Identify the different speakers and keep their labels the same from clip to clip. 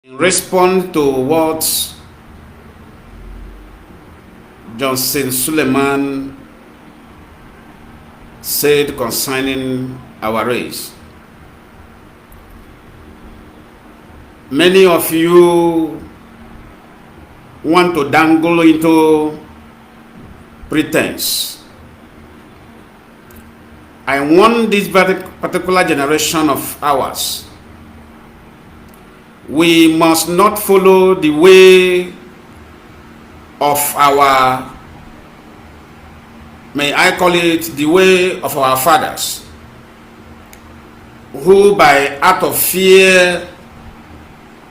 Speaker 1: In response to what Johnson Suleman said concerning our race, many of you want to dangle into pretense. I want this very particular generation of ours. We must not follow the way of our, may I call it, the way of our fathers, who by out of fear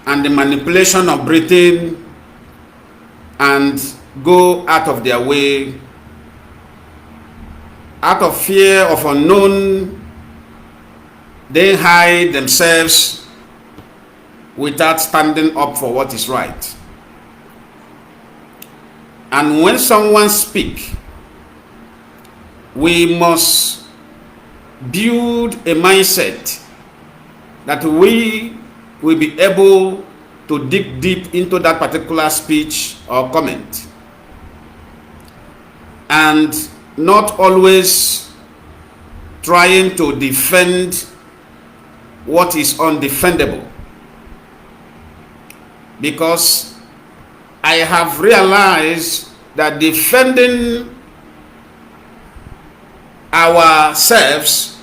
Speaker 1: and the manipulation of Britain and go out of their way, out of fear of unknown, they hide themselves without standing up for what is right. And when someone speaks, we must build a mindset that we will be able to dig deep into that particular speech or comment, and not always trying to defend what is undefendable. Because I have realized that defending ourselves,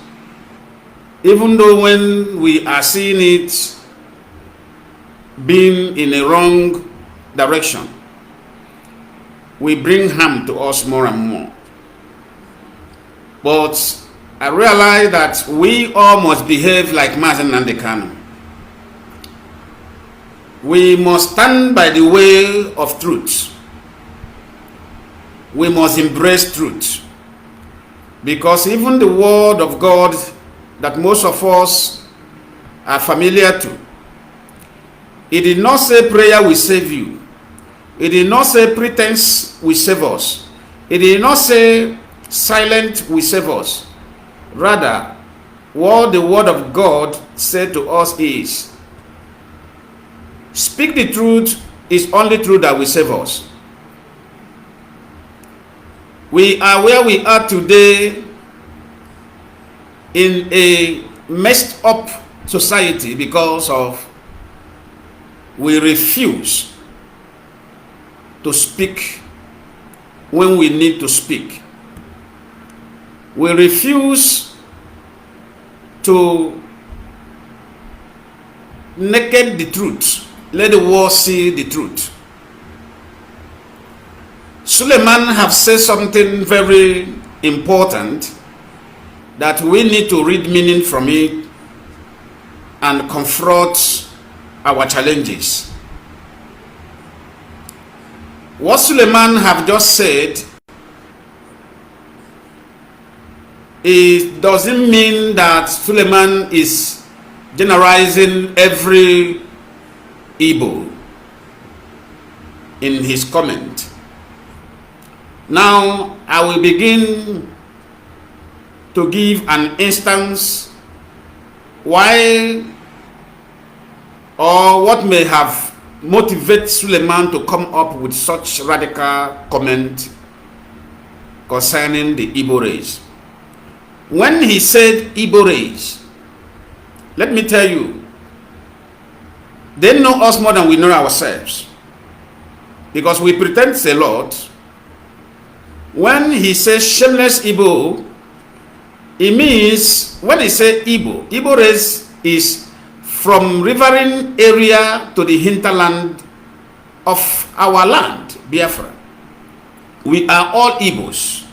Speaker 1: even though when we are seeing it being in a wrong direction, we bring harm to us more and more. But I realize that we all must behave like Nnamdi Kanu. We must stand by the way of truth. We must embrace truth. Because even the word of God that most of us are familiar to, it did not say prayer will save you. It did not say pretense will save us. It did not say silent will save us. Rather, what the word of God said to us is, speak the truth is only truth that will save us. We are where we are today in a messed up society because of we refuse to speak when we need to speak. We refuse to naked the truth. Let the world see the truth. Suleman have said something very important that we need to read meaning from it and confront our challenges. What Suleman have just said doesn't mean that Suleman is generalizing every Igbo in his comment. Now I will begin to give an instance why or what may have motivated Suleman to come up with such radical comment concerning the Igbo race. When he said Igbo race, let me tell you, they know us more than we know ourselves, because we pretend a lot. When he says shameless Igbo, it means when he says Igbo, Igbo race is from riverine area to the hinterland of our land, Biafran. We are all Igbos.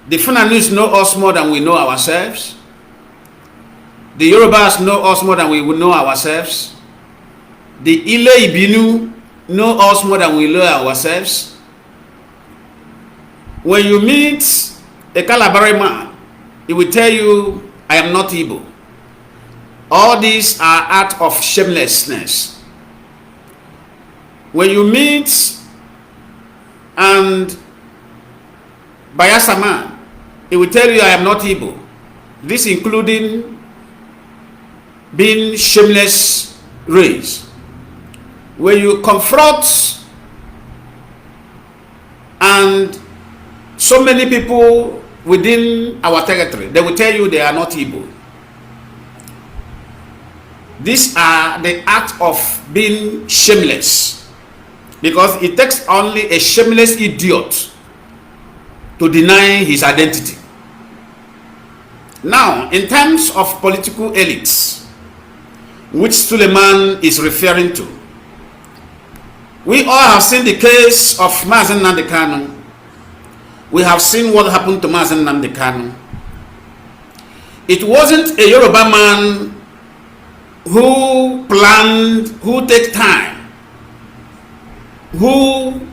Speaker 1: The Funanis know us more than we know ourselves. The Yorubas know us more than we would know ourselves. The Ile Ibinu know us more than we know ourselves. When you meet a Calabari man, he will tell you, I am not Igbo. All these are acts of shamelessness. When you meet and Bayelsa man, he will tell you, I am not Igbo. This including being shameless race. when you confront and so many people within our territory, they will tell you they are not Igbo. These are the act of being shameless, because it takes only a shameless idiot to deny his identity. Now, in terms of political elites, which Suleman is referring to, we all have seen the case of Nnamdi Kanu. We have seen what happened to Nnamdi Kanu. It wasn't a Yoruba man who planned, who take time, who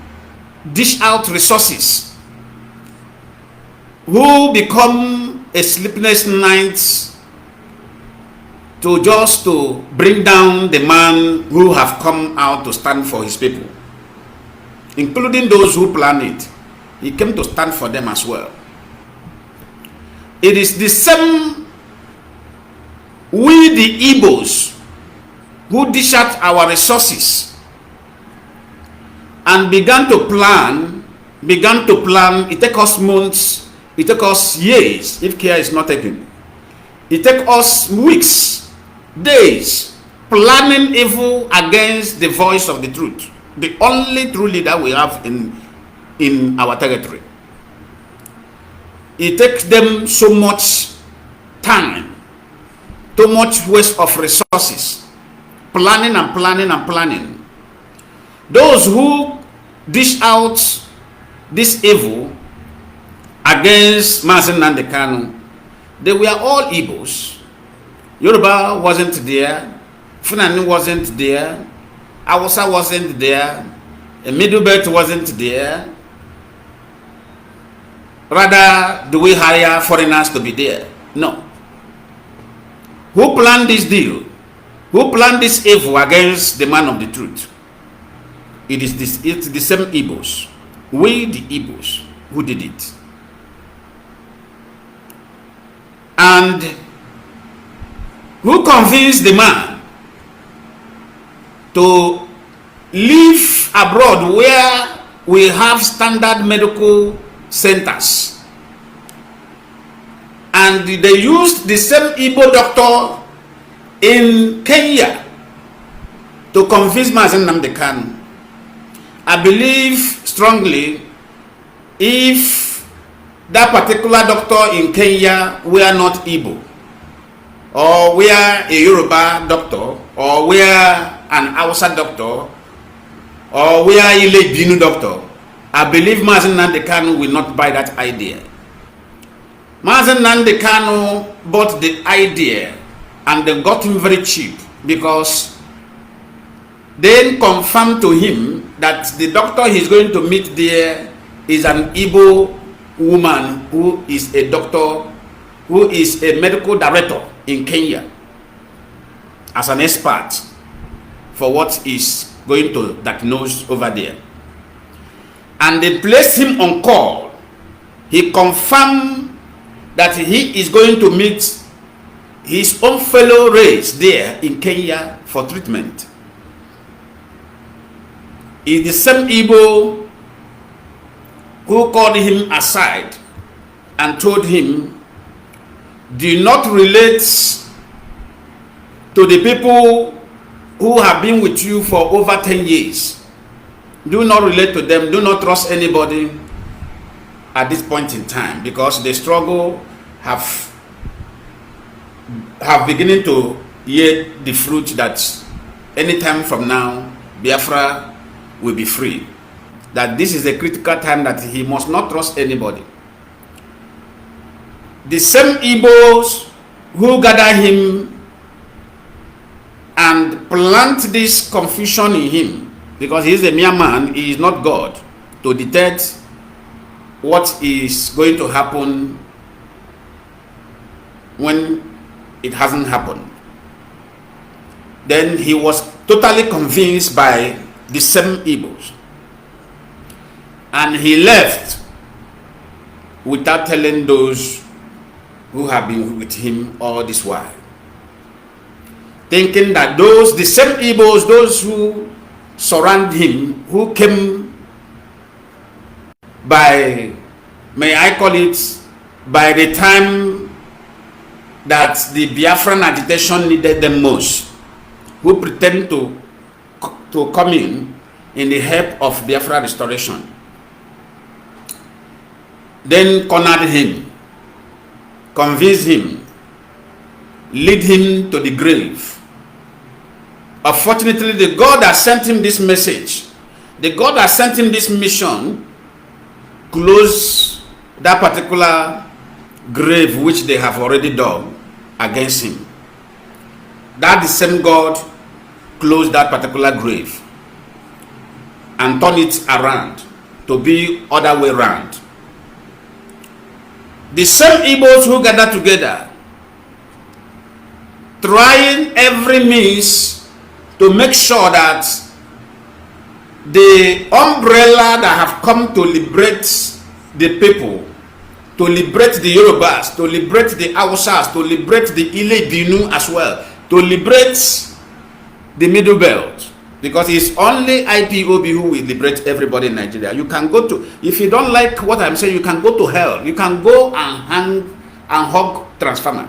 Speaker 1: dish out resources, who become a sleepless night to bring down the man who have come out to stand for his people, including those who planned it. He came to stand for them as well. It is the same, we the Igbos, who dish out our resources and began to plan. It takes us months, it takes us years if care is not taken. It takes us weeks, days, planning evil against the voice of the truth, the only true leader we have in our territory. It takes them so much time, too much waste of resources, planning and planning and planning. Those who dish out this evil against Nnamdi Kanu, they were all Igbos. Yoruba wasn't there, Fulani wasn't there, Hausa wasn't there, a Middle Belt wasn't there. Rather, do we hire foreigners to be there? No. Who planned this deal? Who planned this evil against the man of the truth? It's the same Igbos. We, the Igbos, who did it. And who convinced the man to live abroad where we have standard medical centers, and they used the same Igbo doctor in Kenya to convince Nnamdi Kanu. I believe strongly, if that particular doctor in Kenya were not Igbo, or were a Yoruba doctor, or were an Hausa doctor, or were a Binu doctor, I believe Nnamdi Kanu will not buy that idea. Nnamdi Kanu bought the idea and they got him very cheap, because they confirmed to him that the doctor he's going to meet there is an Igbo woman who is a doctor, who is a medical director in Kenya, as an expert for what is going to diagnose over there. And they placed him on call. He confirmed that he is going to meet his own fellow race there in Kenya for treatment. Is the same Igbo who called him aside and told him, do not relate to the people who have been with you for over 10 years. Do not relate to them. Do not trust anybody at this point in time, because the struggle have beginning to yield the fruit that anytime from now Biafra will be free. That this is a critical time, that he must not trust anybody. The same Igbos who gather him and plant this confusion in him, because he is a mere man, he is not God, to detect what is going to happen when it hasn't happened. Then he was totally convinced by the same Igbos, and he left without telling those who have been with him all this while, thinking that the same Igbos, those who surround him, who came by, may I call it, by the time that the Biafran agitation needed them most, who pretend to come in the help of Biafra restoration, then cornered him, convinced him, lead him to the grave. Unfortunately, the God that sent him this message, the God that sent him this mission, closed that particular grave which they have already dug against him. That the same God closed that particular grave and turned it around to be other way around. The same Igbos who gather together, trying every means to make sure that the umbrella that have come to liberate the people, to liberate the Yorubas, to liberate the Hausas, to liberate the Ile Binu as well, to liberate the Middle Belt, because it's only IPOB who will liberate everybody in Nigeria. You can go to, if you don't like what I'm saying, you can go to hell. You can go and hang and hug transformer.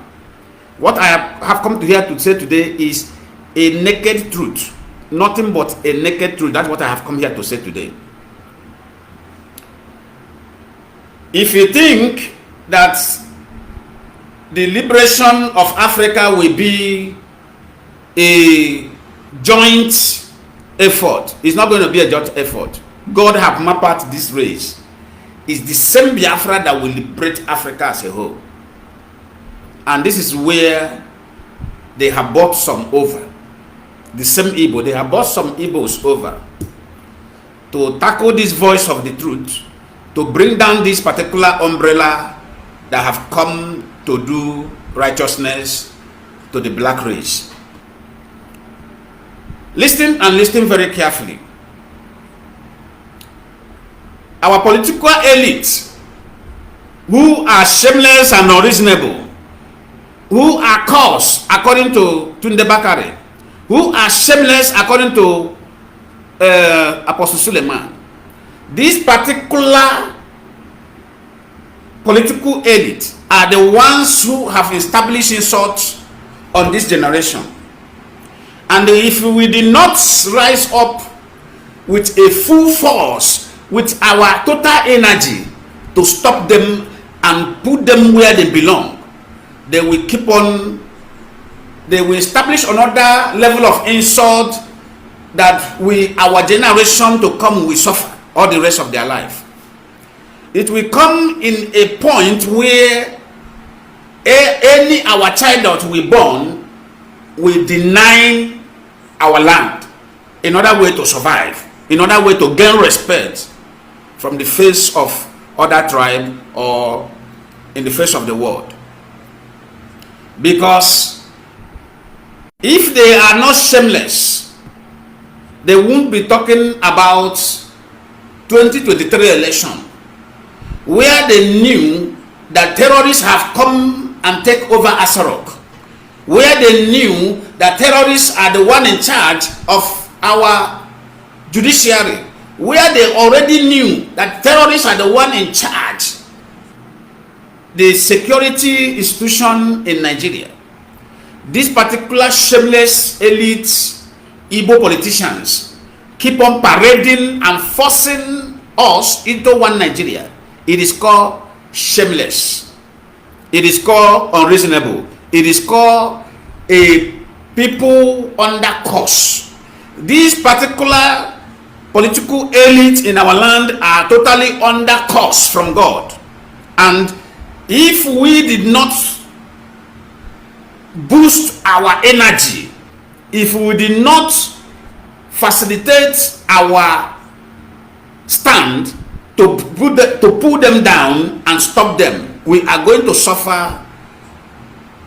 Speaker 1: What I have come to here to say today is a naked truth, nothing but a naked truth. That's what I have come here to say today. If you think that the liberation of Africa will be a joint effort, it's not going to be a joint effort. God have mapped out this race. It's the same Biafra that will liberate Africa as a whole. And this is where they have bought some over. The same Igbo, they have bought some Igbos over to tackle this voice of the truth, to bring down this particular umbrella that have come to do righteousness to the black race. Listen and listen very carefully. Our political elite, who are shameless and unreasonable, who are coarse according to Tunde Bakare, who are shameless according to Apostle Suleman, this particular political elite are the ones who have established insult on this generation. And if we did not rise up with a full force, with our total energy to stop them and put them where they belong, they will keep on, they will establish another level of insult that our generation to come will suffer all the rest of their life. It will come in a point where any our child that we born will deny our land in order way to survive, in order way to gain respect from the face of other tribe or in the face of the world. Because if they are not shameless, they won't be talking about 2023 election, where they knew that terrorists have come and take over Asarok, where they knew that terrorists are the one in charge of our judiciary, where they already knew that terrorists are the one in charge the security institution in Nigeria. These particular shameless elites, Igbo politicians, keep on parading and forcing us into one Nigeria. It is called shameless. It is called unreasonable. It is called a people under curse. These particular political elites in our land are totally under curse from God. And if we did not boost our energy, if we did not facilitate our stand to pull them down and stop them, we are going to suffer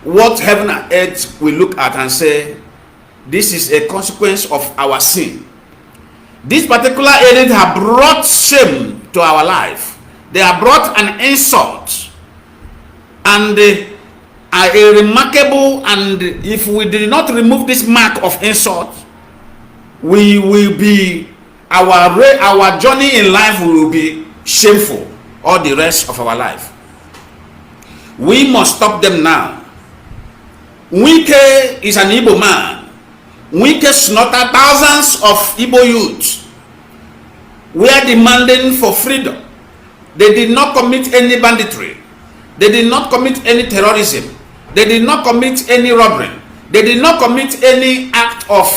Speaker 1: what heaven and earth will look at and say, this is a consequence of our sin. This particular elite have brought shame to our life. They have brought an insult and a remarkable, and if we did not remove this mark of insult, we will be, our journey in life will be shameful all the rest of our life. We must stop them now. Wike is an Igbo man. Wike slaughtered thousands of Igbo youths. We are demanding for freedom. They did not commit any banditry. They did not commit any terrorism. They did not commit any robbery. They did not commit any act of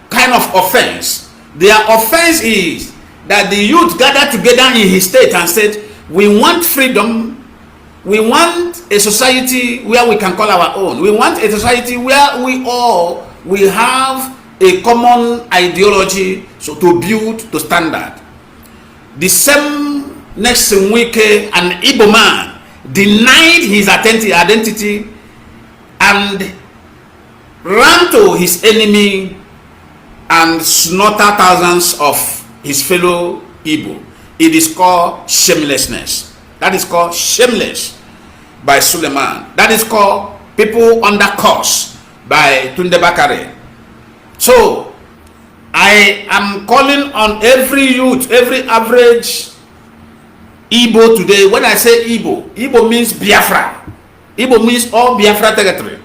Speaker 1: kind of offense. Their offense is that the youth gathered together in his state and said, we want freedom. We want a society where we can call our own. We want a society where we have a common ideology, so to build to standard. The same next week, an Igbo man denied his identity and ran to his enemy and slaughtered thousands of his fellow Igbo. It is called shamelessness. That is called Shameless by Suleman. That is called People Under Curse by Tunde Bakare. So I am calling on every youth, every average Igbo today. When I say Igbo, Igbo means Biafra. Igbo means all Biafra territory.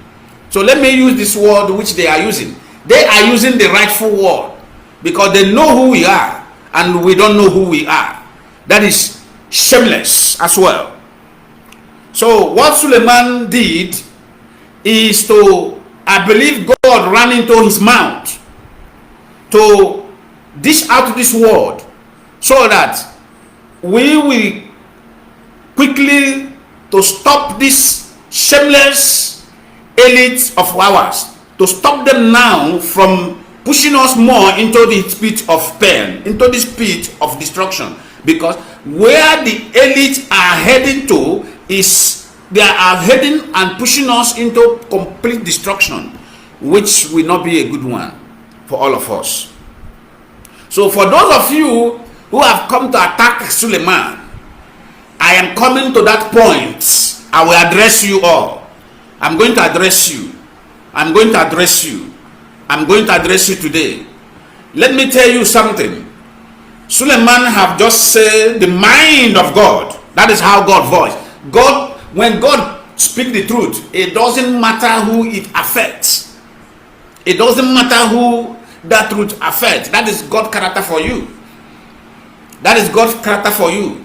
Speaker 1: So let me use this word which they are using. They are using the rightful word because they know who we are and we don't know who we are. That is shameless as well. So what Suleman did is to, I believe God ran into his mouth to dish out this word so that we will quickly to stop this shameless elite of ours, to stop them now from pushing us more into the pit of pain, into this pit of destruction. Because where the elite are heading to is they are heading and pushing us into complete destruction, which will not be a good one for all of us. So for those of you who have come to attack Suleman, I am coming to that point. I will address you all. I'm going to address you. I'm going to address you. I'm going to address you today. Let me tell you something. Suleman have just said the mind of God. That is how God voice. God, when God speak the truth, it doesn't matter who it affects. It doesn't matter who that truth affects. That is God's character for you. That is God's character for you.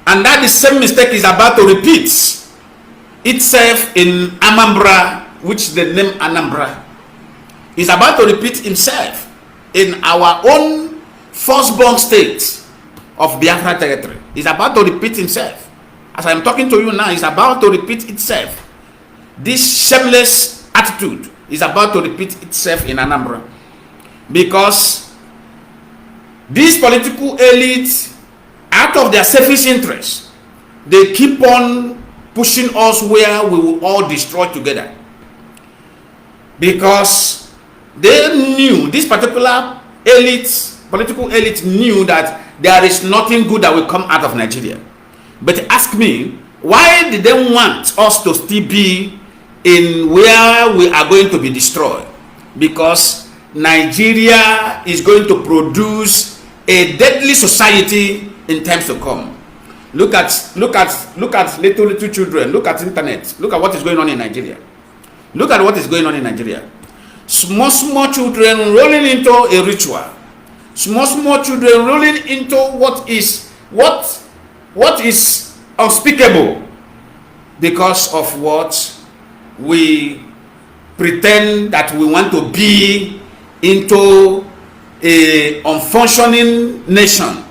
Speaker 1: And that the same mistake is about to repeat itself in Anambra, which the name Anambra is about to repeat himself in our own firstborn state of Biafra territory. Is about to repeat himself. As I am talking to you now, it's about to repeat itself. This shameless attitude is about to repeat itself in Anambra. Because these political elites, out of their selfish interest, they keep on pushing us where we will all destroy together. Because they knew, this particular elite, political elite knew that there is nothing good that will come out of Nigeria. But ask me, why did they want us to still be in where we are going to be destroyed? Because Nigeria is going to produce a deadly society in times to come. Look at little children. Look at internet. Look at what is going on in Nigeria. Look at what is going on in Nigeria. Small children rolling into a ritual. Small children rolling into what is unspeakable because of what we pretend that we want to be into a unfunctioning nation.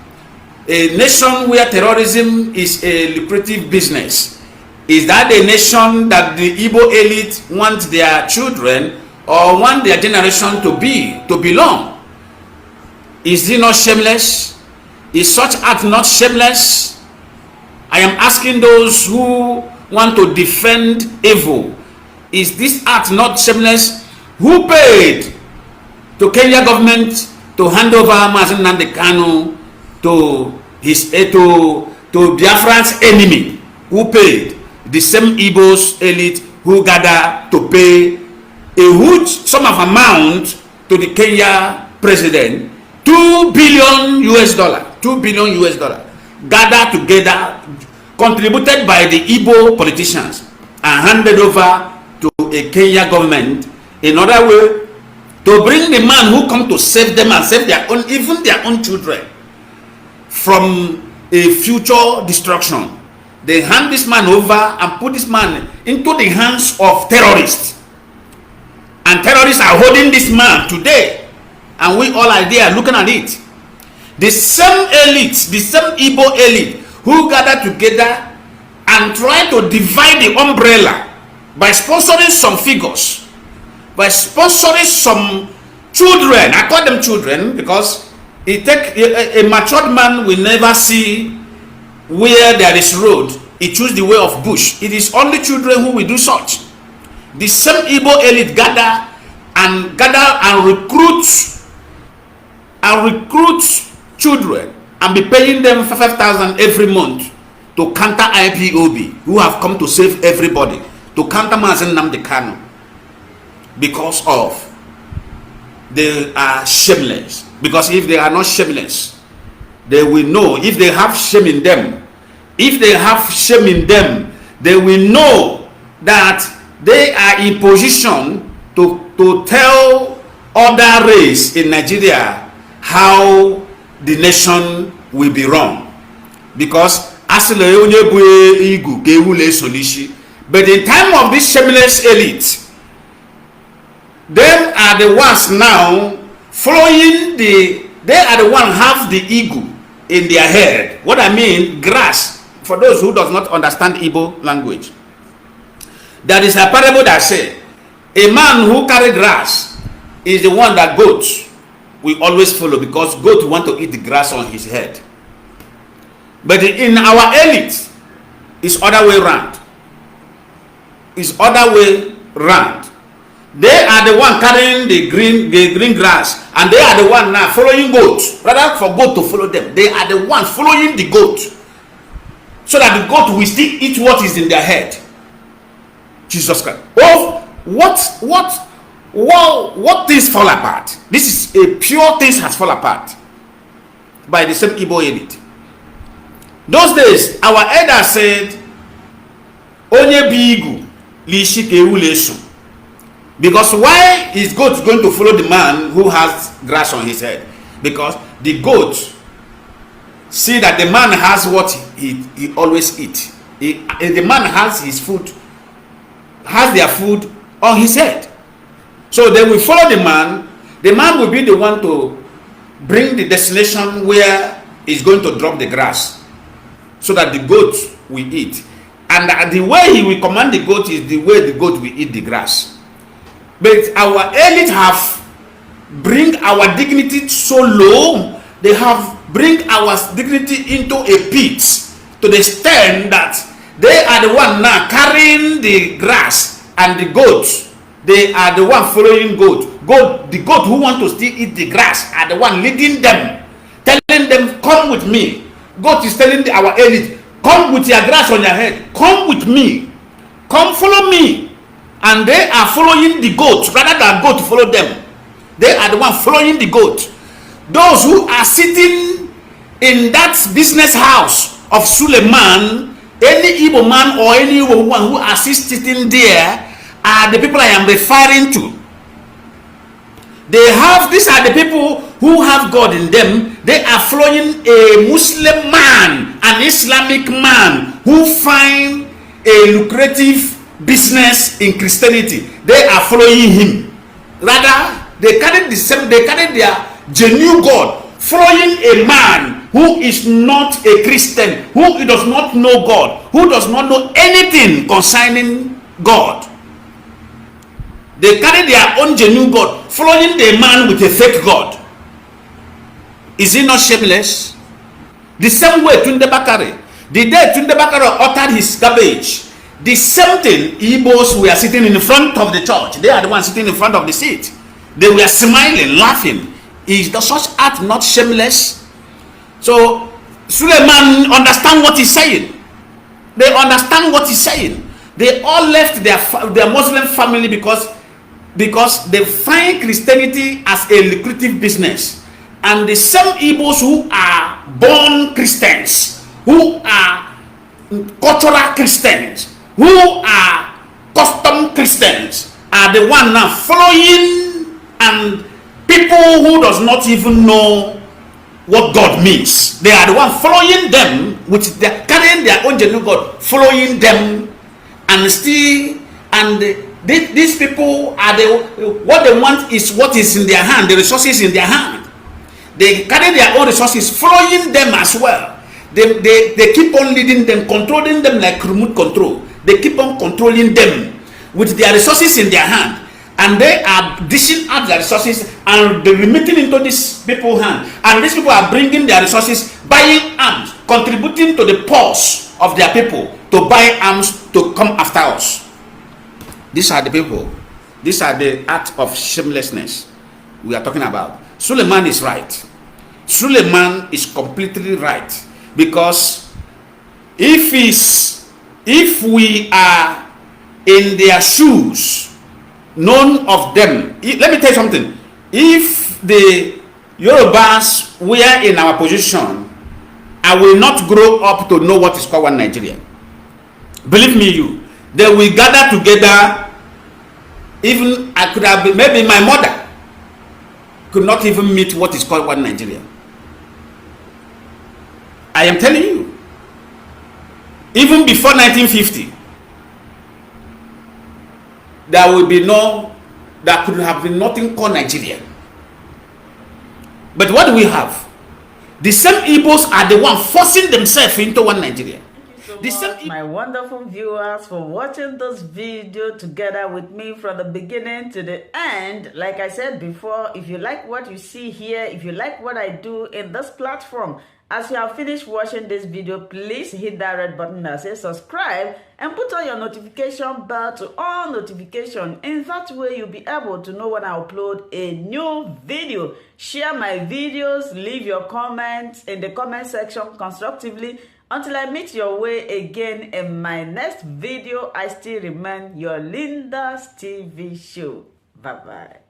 Speaker 1: A nation where terrorism is a lucrative business. Is that a nation that the Igbo elite want their children or want their generation to belong? Is it not shameless? Is such act not shameless? I am asking those who want to defend evil. Is this act not shameless? Who paid to Kenya government to hand over Nnamdi Kanu to his to Biafran's enemy? Who paid? The same Igbo's elite who gather to pay a huge sum of amount to the Kenya president, $2 billion US dollar, gathered together, contributed by the Igbo politicians, and handed over to a Kenya government in order way to bring the man who come to save them and save their own, even their own children, from a future destruction. They hand this man over and put this man into the hands of terrorists. And terrorists are holding this man today. And we all are there looking at it. The same elite, the same Igbo elite who gather together and try to divide the umbrella by sponsoring some figures, by sponsoring some children. I call them children because it take a matured man will never see where there is road. He choose the way of bush. It is only children who will do such. The same Igbo elite gather and recruit children and be paying them 5,000 every month to counter IPOB, who have come to save everybody, to counter Nnamdi Kanu, because of they are shameless. Because if they are not shameless, they will know. If they have shame in them, they will know that they are in position to tell other race in Nigeria how the nation will be run. Because but in time of this shameless elite, them are the ones now following they are the ones have the ego in their head. What I mean, grass, for those who does not understand Igbo language, there is a parable that say a man who carry grass is the one that goats will always follow, because goat want to eat the grass on his head. But in our elite, it's other way round. It's other way round. They are the one carrying the green grass, and they are the one now following goats. Rather for goat to follow them, they are the one following the goat, so that the goat will still eat what is in their head. Jesus Christ. Oh, what things fall apart? This is a pure things has fall apart by the same Igbo elite. Those days, our elder said, "Onye bigu lishi kewulesu." Because why is goat going to follow the man who has grass on his head? Because the goat see that the man has what he always eat. The man has his food, has their food on his head. So they will follow the man. The man will be the one to bring the destination where he's going to drop the grass, so that the goat will eat. And the way he will command the goat is the way the goat will eat the grass. But our elite have bring our dignity so low. They have bring our dignity into a pit, to the extent that they are the one now carrying the grass, and the goats, they are the one following goat. The goat who want to still eat the grass are the one leading them, telling them, "Come with me." Goat is telling our elite, "Come with your grass on your head. Come with me. Come follow me." And they are following the goat rather than goat follow them. They are the one following the goat. Those who are sitting in that business house of Suleman, any Igbo man or any Igbo woman who are sitting there are the people I am referring to. These are the people who have God in them. They are following a Muslim man, an Islamic man who find a lucrative business in Christianity. They are following him. Rather, they carry their genuine God, following a man who is not a Christian, who does not know God, who does not know anything concerning God. They carry their own genuine God, following the man with a fake God. Is he not shameless? The same way Tunde Bakare. The day Tunde Bakare uttered his garbage, the same thing, Igbos were sitting in front of the church. They are the ones sitting in front of the seat. They were smiling, laughing. Is the such act not shameless? So Suleman understand what he's saying. They understand what he's saying. They all left their Muslim family because because they find Christianity as a lucrative business. And the same Igbos who are born Christians, who are cultural Christians, who are custom Christians, are the one now following, and people who does not even know what God means, they are the one following them, which they are carrying their own genuine God, following them, and still, and these people are what they want is what is in their hand, the resources in their hand. They carry their own resources, following them as well. They keep on leading them, controlling them like remote control. They keep on controlling them with their resources in their hand, and they are dishing out their resources and they're remitting into these people's hand. And these people are bringing their resources, buying arms, contributing to the purse of their people to buy arms to come after us. These are the people. These are the act of shamelessness we are talking about. Suleman is right. Suleman is completely right, because if we are in their shoes, none of them. Let me tell you something. If the Yorubas were in our position, I will not grow up to know what is called one Nigeria. Believe me, they will gather together. Even I could have been, maybe my mother could not even meet what is called one Nigeria. I am telling you, even before 1950, there could have been nothing called Nigeria. But what do we have? The same Igbos are the one forcing themselves into one Nigeria.
Speaker 2: My wonderful viewers, for watching this video together with me from the beginning to the end. Like I said before, if you like what you see here, if you like what I do in this platform, as you have finished watching this video, please hit that red button that says subscribe and put on your notification bell to all notification. In that way, you'll be able to know when I upload a new video. Share my videos, leave your comments in the comment section constructively. Until I meet your way again in my next video, I still remain your Linda's TV show. Bye-bye.